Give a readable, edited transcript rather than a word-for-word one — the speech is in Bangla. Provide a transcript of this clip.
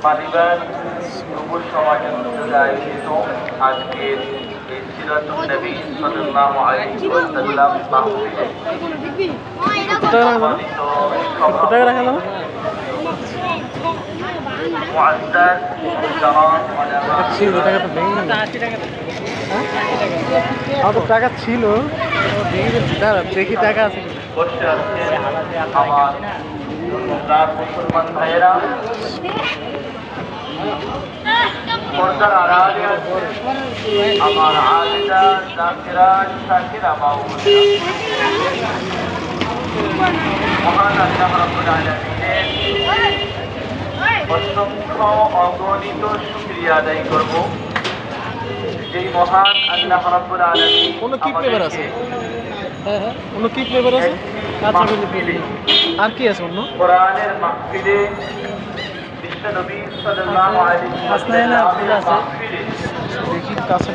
মালিবাগ যুব সমাজের উদ্যোগে আয়োজিত আজকের এই সিরাতুন নবী সাল্লাল্লাহু আলাইহি ওয়াসাল্লাম মাহফিলে সম্মানিত সভাপতি মুআজ্জাজ মুহতারাম উলামা টাকা ছিল দেখি টাকা আছে বসে আছেন আমার মুসলমান ভাইয়েরা, পর্দার আড়ালে আছেন আমার আলিদা জাকিরা শাকিরা মাওলানা। মহান আল্লাহ রাব্বুল আলামিনের অসংখ্য অগণিত শুকরিয়া আদায় করব, যেই মহান আল্লাহ রাব্বুল আলামিন কোনো কি ফ্লেভার আছে? হ্যাঁ, অন্য কি ফ্লেভার আছে? আর কি আছে অন্য? কোরআনের মাহফিলে বিশ্ব নবী সাল্লাল্লাহু আলাইহি ওয়াসাল্লাম দেখি কাছে